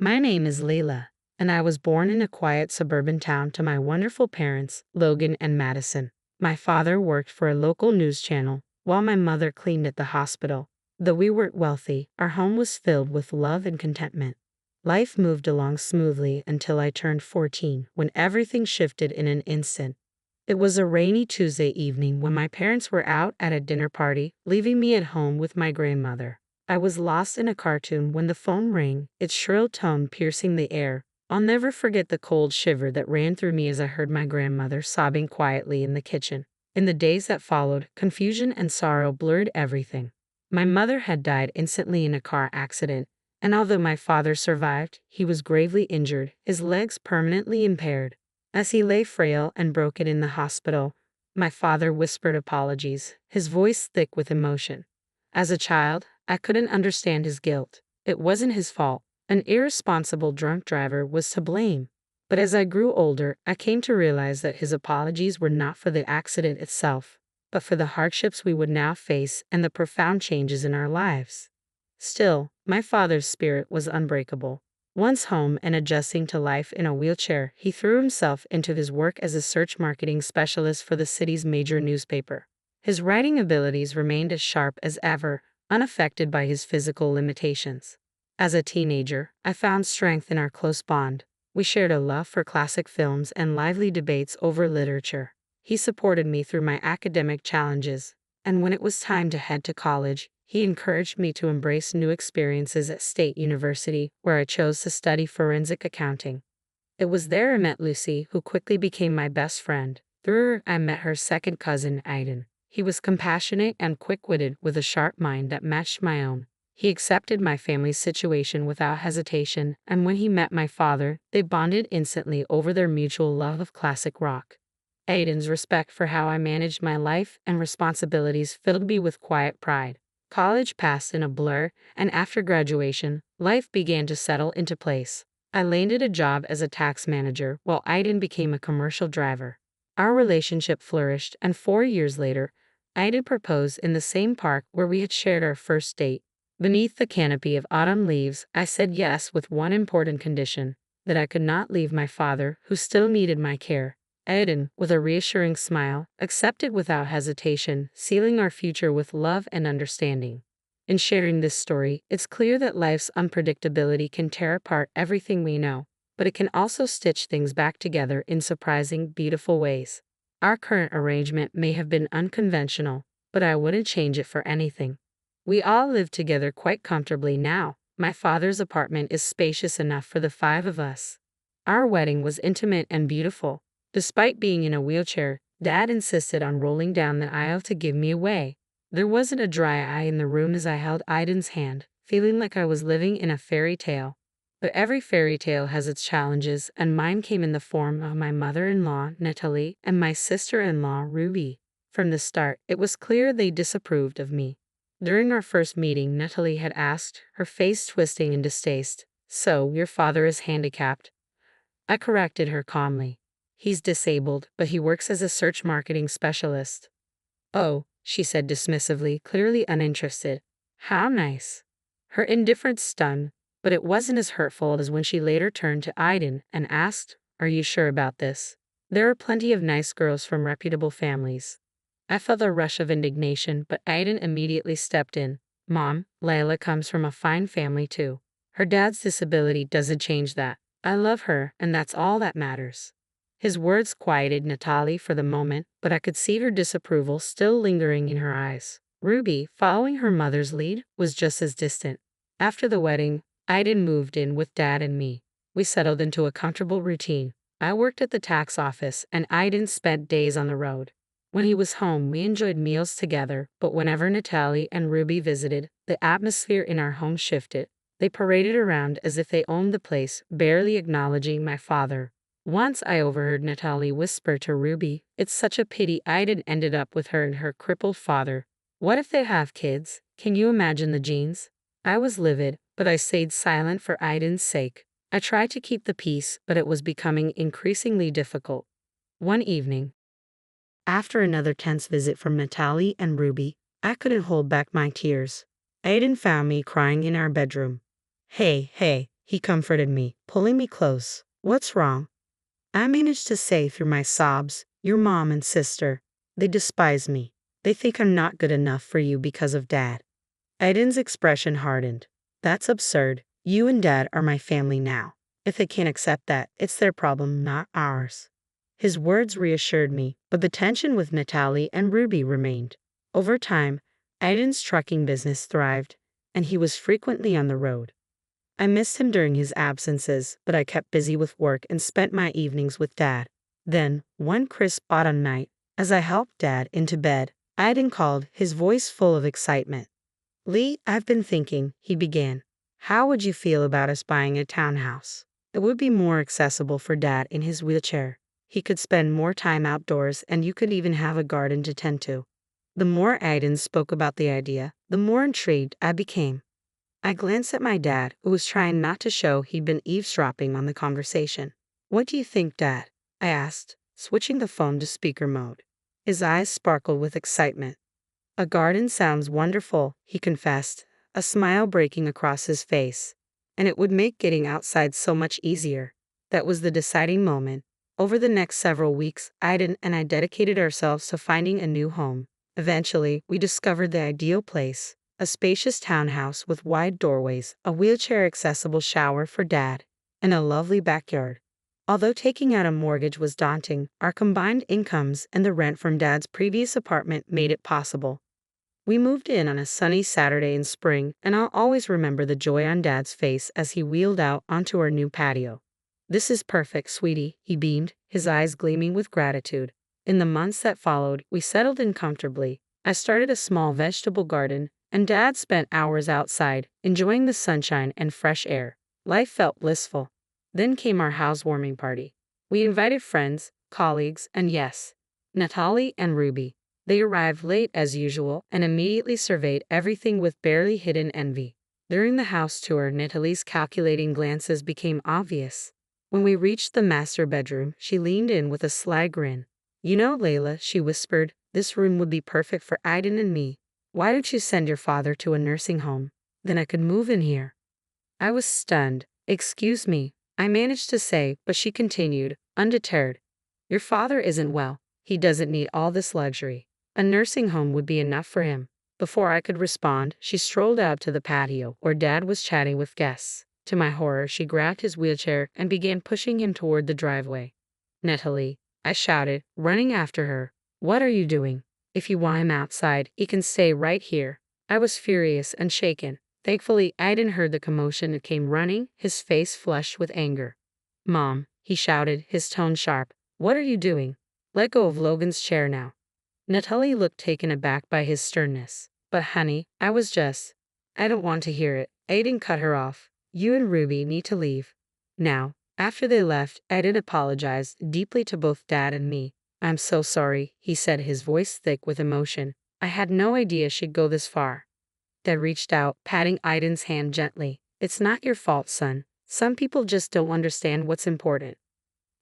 My name is Layla, and I was born in a quiet suburban town to my wonderful parents, Logan and Madison. My father worked for a local news channel, while my mother cleaned at the hospital. Though we weren't wealthy, our home was filled with love and contentment. Life moved along smoothly until I turned 14, when everything shifted in an instant. It was a rainy Tuesday evening when my parents were out at a dinner party, leaving me at home with my grandmother. I was lost in a cartoon when the phone rang, its shrill tone piercing the air. I'll never forget the cold shiver that ran through me as I heard my grandmother sobbing quietly in the kitchen. In the days that followed, confusion and sorrow blurred everything. My mother had died instantly in a car accident, and although my father survived, he was gravely injured, his legs permanently impaired. As he lay frail and broken in the hospital, my father whispered apologies, his voice thick with emotion. As a child, I couldn't understand his guilt. It wasn't his fault. An irresponsible drunk driver was to blame. But as I grew older, I came to realize that his apologies were not for the accident itself, but for the hardships we would now face and the profound changes in our lives. Still, my father's spirit was unbreakable. Once home and adjusting to life in a wheelchair, he threw himself into his work as a search marketing specialist for the city's major newspaper. His writing abilities remained as sharp as ever, unaffected by his physical limitations. As a teenager, I found strength in our close bond. We shared a love for classic films and lively debates over literature. He supported me through my academic challenges, and when it was time to head to college, he encouraged me to embrace new experiences at State University, where I chose to study forensic accounting. It was there I met Lucy, who quickly became my best friend. Through her, I met her second cousin, Aiden. He was compassionate and quick-witted with a sharp mind that matched my own. He accepted my family's situation without hesitation, and when he met my father, they bonded instantly over their mutual love of classic rock. Aiden's respect for how I managed my life and responsibilities filled me with quiet pride. College passed in a blur, and after graduation, life began to settle into place. I landed a job as a tax manager while Aiden became a commercial driver. Our relationship flourished, and 4 years later, Aiden proposed in the same park where we had shared our first date. Beneath the canopy of autumn leaves, I said yes with one important condition, that I could not leave my father, who still needed my care. Aiden, with a reassuring smile, accepted without hesitation, sealing our future with love and understanding. In sharing this story, it's clear that life's unpredictability can tear apart everything we know, but it can also stitch things back together in surprising, beautiful ways. Our current arrangement may have been unconventional, but I wouldn't change it for anything. We all live together quite comfortably now. My father's apartment is spacious enough for the 5 of us. Our wedding was intimate and beautiful. Despite being in a wheelchair, Dad insisted on rolling down the aisle to give me away. There wasn't a dry eye in the room as I held Aiden's hand, feeling like I was living in a fairy tale. But every fairy tale has its challenges, and mine came in the form of my mother-in-law, Natalie, and my sister-in-law, Ruby. From the start, it was clear they disapproved of me. During our first meeting, Natalie had asked, her face twisting in distaste, "So, your father is handicapped?" I corrected her calmly. "He's disabled, but he works as a search marketing specialist." "Oh," she said dismissively, clearly uninterested. "How nice." Her indifference stunned, but it wasn't as hurtful as when she later turned to Aiden and asked, "Are you sure about this? There are plenty of nice girls from reputable families." I felt a rush of indignation, but Aiden immediately stepped in. "Mom, Layla comes from a fine family too. Her dad's disability doesn't change that. I love her, and that's all that matters." His words quieted Natalie for the moment, but I could see her disapproval still lingering in her eyes. Ruby, following her mother's lead, was just as distant. After the wedding, Aiden moved in with Dad and me. We settled into a comfortable routine. I worked at the tax office, and Aiden spent days on the road. When he was home, we enjoyed meals together, but whenever Natalie and Ruby visited, the atmosphere in our home shifted. They paraded around as if they owned the place, barely acknowledging my father. Once I overheard Natalie whisper to Ruby, "It's such a pity Aiden ended up with her and her crippled father. What if they have kids? Can you imagine the genes?" I was livid, but I stayed silent for Aiden's sake. I tried to keep the peace, but it was becoming increasingly difficult. One evening, after another tense visit from Natalie and Ruby, I couldn't hold back my tears. Aiden found me crying in our bedroom. Hey, He comforted me, pulling me close. What's wrong? I managed to say through my sobs, your mom and sister. They despise me. They think I'm not good enough for you because of Dad. Aiden's expression hardened. That's absurd. You and Dad are my family now. If they can't accept that, it's their problem, not ours. His words reassured me, but the tension with Natalie and Ruby remained. Over time, Aiden's trucking business thrived, and he was frequently on the road. I missed him during his absences, but I kept busy with work and spent my evenings with Dad. Then, one crisp autumn night, as I helped Dad into bed, Aiden called, his voice full of excitement. Lee, I've been thinking, he began. How would you feel about us buying a townhouse? It would be more accessible for Dad in his wheelchair. He could spend more time outdoors, and you could even have a garden to tend to. The more Aiden spoke about the idea, the more intrigued I became. I glanced at my dad, who was trying not to show he'd been eavesdropping on the conversation. What do you think, Dad? I asked, switching the phone to speaker mode. His eyes sparkled with excitement. A garden sounds wonderful, he confessed, a smile breaking across his face. And it would make getting outside so much easier. That was the deciding moment. Over the next several weeks, Aiden and I dedicated ourselves to finding a new home. Eventually, we discovered the ideal place. A spacious townhouse with wide doorways, a wheelchair-accessible shower for Dad, and a lovely backyard. Although taking out a mortgage was daunting, our combined incomes and the rent from Dad's previous apartment made it possible. We moved in on a sunny Saturday in spring, and I'll always remember the joy on Dad's face as he wheeled out onto our new patio. This is perfect, sweetie, he beamed, his eyes gleaming with gratitude. In the months that followed, we settled in comfortably. I started a small vegetable garden, and Dad spent hours outside, enjoying the sunshine and fresh air. Life felt blissful. Then came our housewarming party. We invited friends, colleagues, and yes, Natalie and Ruby. They arrived late as usual and immediately surveyed everything with barely hidden envy. During the house tour, Natalie's calculating glances became obvious. When we reached the master bedroom, she leaned in with a sly grin. You know, Layla, she whispered, this room would be perfect for Aiden and me. Why don't you send your father to a nursing home? Then I could move in here. I was stunned. Excuse me, I managed to say, but she continued, undeterred. Your father isn't well. He doesn't need all this luxury. A nursing home would be enough for him. Before I could respond, she strolled out to the patio where Dad was chatting with guests. To my horror, she grabbed his wheelchair and began pushing him toward the driveway. Natalie, I shouted, running after her. What are you doing? If you want him outside, he can stay right here. I was furious and shaken. Thankfully, Aiden heard the commotion and came running, his face flushed with anger. Mom, he shouted, his tone sharp. What are you doing? Let go of Logan's chair now. Natalie looked taken aback by his sternness. But honey, I don't want to hear it. Aiden cut her off. You and Ruby need to leave. Now, after they left, Aiden apologized deeply to both Dad and me. I'm so sorry, he said, his voice thick with emotion. I had no idea she'd go this far. Dad reached out, patting Aiden's hand gently. It's not your fault, son. Some people just don't understand what's important.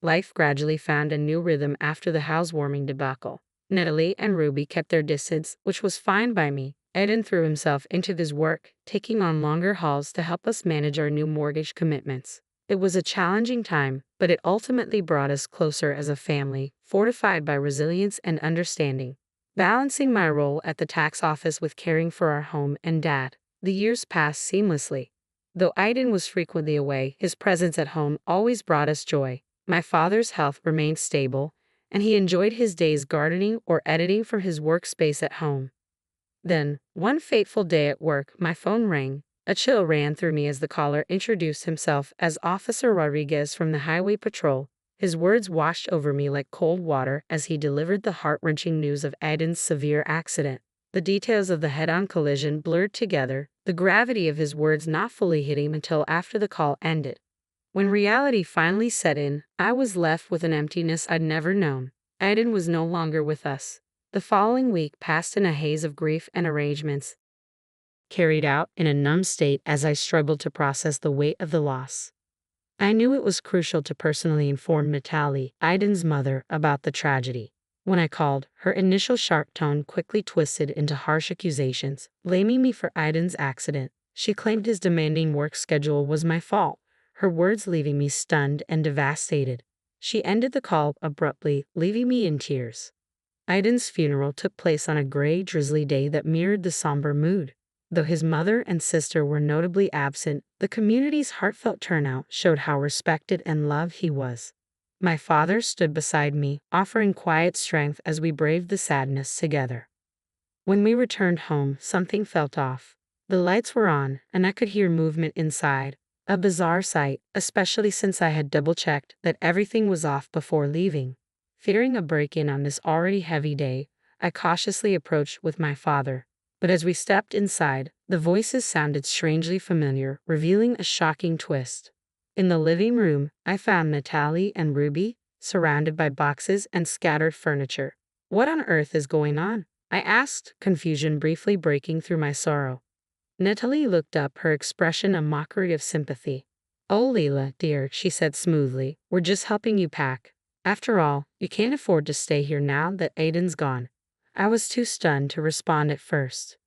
Life gradually found a new rhythm after the housewarming debacle. Natalie and Ruby kept their distance, which was fine by me. Aiden threw himself into his work, taking on longer hauls to help us manage our new mortgage commitments. It was a challenging time, but it ultimately brought us closer as a family, fortified by resilience and understanding. Balancing my role at the tax office with caring for our home and Dad, the years passed seamlessly. Though Aiden was frequently away, his presence at home always brought us joy. My father's health remained stable, and he enjoyed his days gardening or editing from his workspace at home. Then, one fateful day at work, my phone rang. A chill ran through me as the caller introduced himself as Officer Rodriguez from the Highway Patrol. His words washed over me like cold water as he delivered the heart-wrenching news of Aiden's severe accident. The details of the head-on collision blurred together, the gravity of his words not fully hitting until after the call ended. When reality finally set in, I was left with an emptiness I'd never known. Aiden was no longer with us. The following week passed in a haze of grief and arrangements, carried out in a numb state as I struggled to process the weight of the loss. I knew it was crucial to personally inform Natalie, Aiden's mother, about the tragedy. When I called, her initial sharp tone quickly twisted into harsh accusations, blaming me for Aiden's accident. She claimed his demanding work schedule was my fault, her words leaving me stunned and devastated. She ended the call abruptly, leaving me in tears. Aiden's funeral took place on a gray, drizzly day that mirrored the somber mood. Though his mother and sister were notably absent, the community's heartfelt turnout showed how respected and loved he was. My father stood beside me, offering quiet strength as we braved the sadness together. When we returned home, something felt off. The lights were on, and I could hear movement inside. A bizarre sight, especially since I had double-checked that everything was off before leaving. Fearing a break-in on this already heavy day, I cautiously approached with my father. But as we stepped inside, the voices sounded strangely familiar, revealing a shocking twist. In the living room, I found Natalie and Ruby, surrounded by boxes and scattered furniture. "What on earth is going on?" I asked, confusion briefly breaking through my sorrow. Natalie looked up, her expression a mockery of sympathy. "Oh, Leila, dear," she said smoothly, "we're just helping you pack. After all, you can't afford to stay here now that Aiden's gone." I was too stunned to respond at first.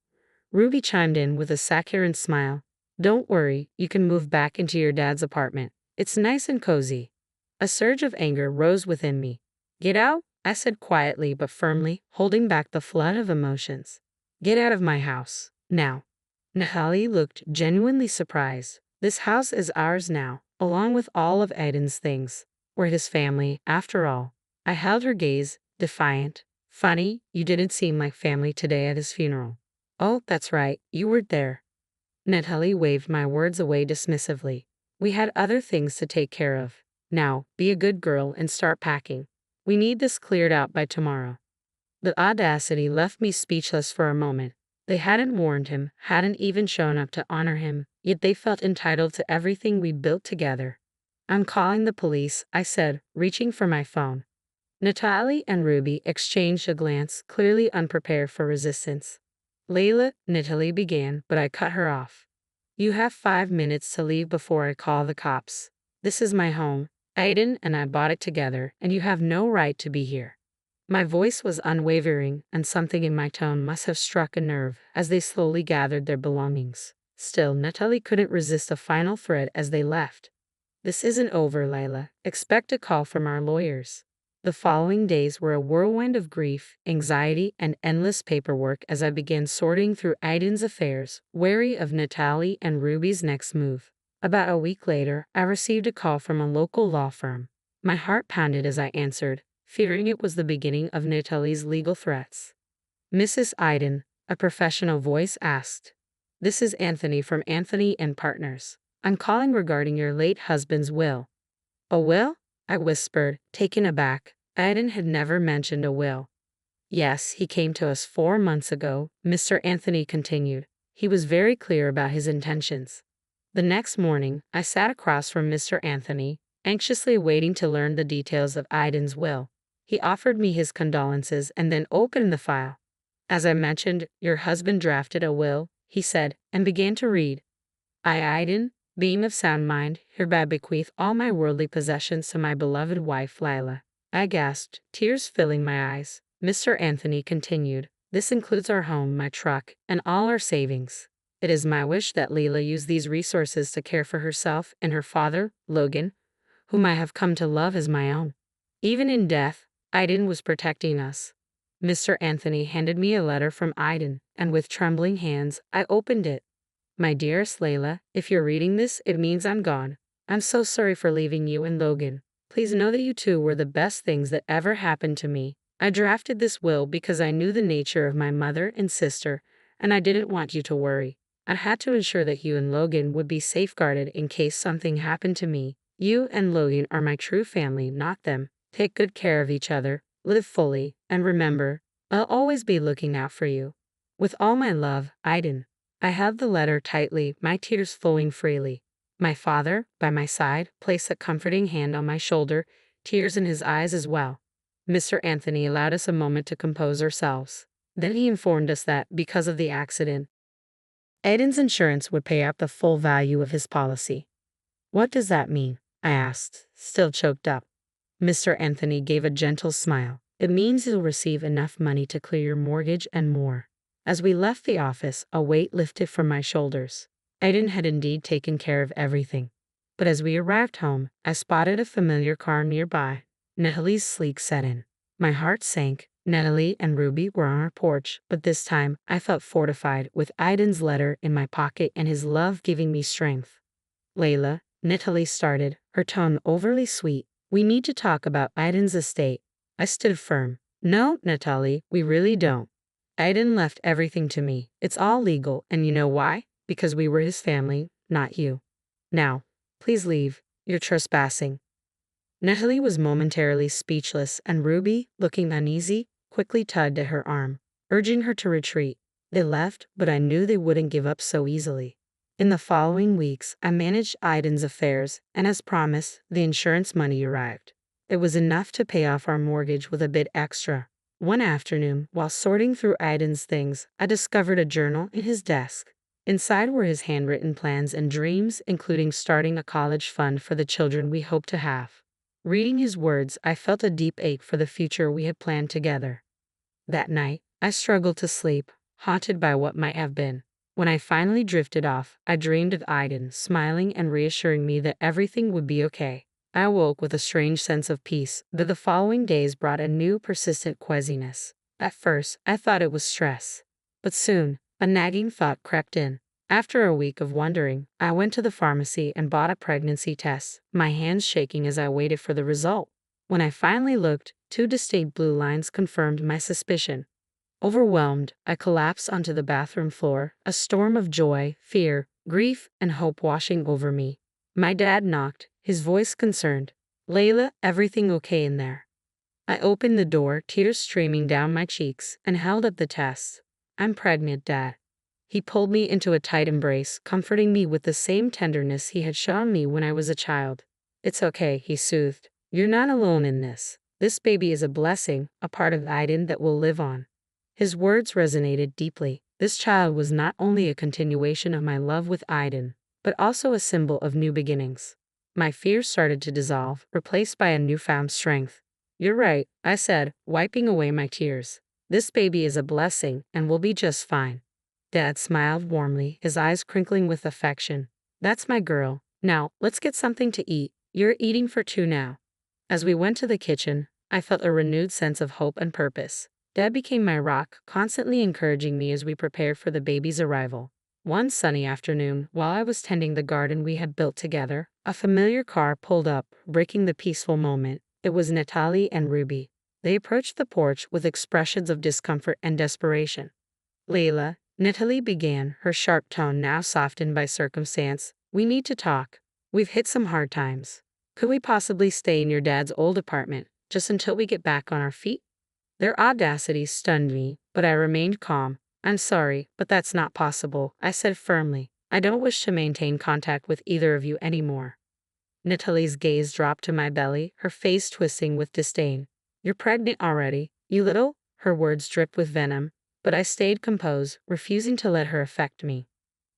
Ruby chimed in with a saccharine smile. "Don't worry, you can move back into your dad's apartment. It's nice and cozy." A surge of anger rose within me. "Get out," I said quietly but firmly, holding back the flood of emotions. "Get out of my house, now." Natalie looked genuinely surprised. "This house is ours now, along with all of Aiden's things. We're his family, after all." I held her gaze, defiant. "Funny, you didn't seem like family today at his funeral." "Oh, that's right, you weren't there." Natalie waved my words away dismissively. "We had other things to take care of. Now, be a good girl and start packing. We need this cleared out by tomorrow." The audacity left me speechless for a moment. They hadn't warned him, hadn't even shown up to honor him, yet they felt entitled to everything we built together. "I'm calling the police," I said, reaching for my phone. Natalie and Ruby exchanged a glance, clearly unprepared for resistance. "Leila," Natalie began, but I cut her off. "You have 5 minutes to leave before I call the cops. This is my home. Aiden and I bought it together, and you have no right to be here." My voice was unwavering, and something in my tone must have struck a nerve as they slowly gathered their belongings. Still, Natalie couldn't resist a final threat as they left. "This isn't over, Leila. Expect a call from our lawyers." The following days were a whirlwind of grief, anxiety, and endless paperwork as I began sorting through Aiden's affairs, wary of Natalie and Ruby's next move. About a week later, I received a call from a local law firm. My heart pounded as I answered, fearing it was the beginning of Natalie's legal threats. "Mrs. Aiden," a professional voice asked. "This is Anthony from Anthony and Partners. I'm calling regarding your late husband's will." "A will?" I whispered, taken aback. Aiden had never mentioned a will. "Yes, he came to us 4 months ago," Mr. Anthony continued. "He was very clear about his intentions." The next morning, I sat across from Mr. Anthony, anxiously waiting to learn the details of Aiden's will. He offered me his condolences and then opened the file. "As I mentioned, your husband drafted a will," he said, and began to read. "I, Aiden, being of sound mind, hereby bequeath all my worldly possessions to my beloved wife, Leila." I gasped, tears filling my eyes. Mr. Anthony continued, "This includes our home, my truck, and all our savings. It is my wish that Leila use these resources to care for herself and her father, Logan, whom I have come to love as my own. Even in death, Aiden was protecting us." Mr. Anthony handed me a letter from Aiden, and with trembling hands, I opened it. "My dearest Leila, if you're reading this, it means I'm gone. I'm so sorry for leaving you and Logan. Please know that you two were the best things that ever happened to me. I drafted this will because I knew the nature of my mother and sister, and I didn't want you to worry. I had to ensure that you and Logan would be safeguarded in case something happened to me. You and Logan are my true family, not them. Take good care of each other, live fully, and remember, I'll always be looking out for you. With all my love, Aiden." I held the letter tightly, my tears flowing freely. My father, by my side, placed a comforting hand on my shoulder, tears in his eyes as well. Mr. Anthony allowed us a moment to compose ourselves. Then he informed us that, because of the accident, Aiden's insurance would pay out the full value of his policy. "What does that mean?" I asked, still choked up. Mr. Anthony gave a gentle smile. "It means you'll receive enough money to clear your mortgage and more." As we left the office, a weight lifted from my shoulders. Aiden had indeed taken care of everything. But as we arrived home, I spotted a familiar car nearby, Natalie's sleek sedan. My heart sank. Natalie and Ruby were on our porch, but this time I felt fortified with Aiden's letter in my pocket and his love giving me strength. Layla, Natalie started, her tone overly sweet. We need to talk about Aiden's estate. I stood firm. No, Natalie, we really don't. Aiden left everything to me. It's all legal, and you know why? Because we were his family, not you. Now, please leave. You're trespassing. Natalie was momentarily speechless, and Ruby, looking uneasy, quickly tugged at her arm, urging her to retreat. They left, but I knew they wouldn't give up so easily. In the following weeks, I managed Aiden's affairs, and as promised, the insurance money arrived. It was enough to pay off our mortgage with a bit extra. One afternoon, while sorting through Aiden's things, I discovered a journal in his desk. Inside were his handwritten plans and dreams, including starting a college fund for the children we hope to have. Reading his words, I felt a deep ache for the future we had planned together. That night, I struggled to sleep, haunted by what might have been. When I finally drifted off, I dreamed of Aiden, smiling and reassuring me that everything would be okay. I awoke with a strange sense of peace, but the following days brought a new, persistent queasiness. At first, I thought it was stress. But soon, a nagging thought crept in. After a week of wondering, I went to the pharmacy and bought a pregnancy test, my hands shaking as I waited for the result. When I finally looked, 2 distinct blue lines confirmed my suspicion. Overwhelmed, I collapsed onto the bathroom floor, a storm of joy, fear, grief, and hope washing over me. My dad knocked, his voice concerned. Layla, everything okay in there? I opened the door, tears streaming down my cheeks, and held up the test. I'm pregnant, Dad. He pulled me into a tight embrace, comforting me with the same tenderness he had shown me when I was a child. It's okay, he soothed. You're not alone in this. This baby is a blessing, a part of Aiden that will live on. His words resonated deeply. This child was not only a continuation of my love with Aiden, but also a symbol of new beginnings. My fears started to dissolve, replaced by a newfound strength. You're right, I said, wiping away my tears. This baby is a blessing and will be just fine. Dad smiled warmly, his eyes crinkling with affection. That's my girl. Now, let's get something to eat. You're eating for 2 now. As we went to the kitchen, I felt a renewed sense of hope and purpose. Dad became my rock, constantly encouraging me as we prepared for the baby's arrival. One sunny afternoon, while I was tending the garden we had built together, a familiar car pulled up, breaking the peaceful moment. It was Natalie and Ruby. They approached the porch with expressions of discomfort and desperation. Layla, Natalie began, her sharp tone now softened by circumstance. We need to talk. We've hit some hard times. Could we possibly stay in your dad's old apartment, just until we get back on our feet? Their audacity stunned me, but I remained calm. I'm sorry, but that's not possible, I said firmly. I don't wish to maintain contact with either of you anymore. Natalie's gaze dropped to my belly, her face twisting with disdain. You're pregnant already, you little? Her words dripped with venom, but I stayed composed, refusing to let her affect me.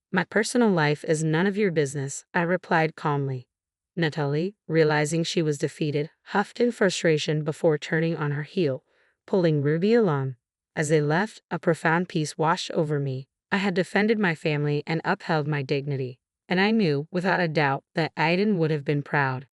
My personal life is none of your business, I replied calmly. Natalie, realizing she was defeated, huffed in frustration before turning on her heel, pulling Ruby along. As they left, a profound peace washed over me. I had defended my family and upheld my dignity, and I knew, without a doubt, that Aiden would have been proud.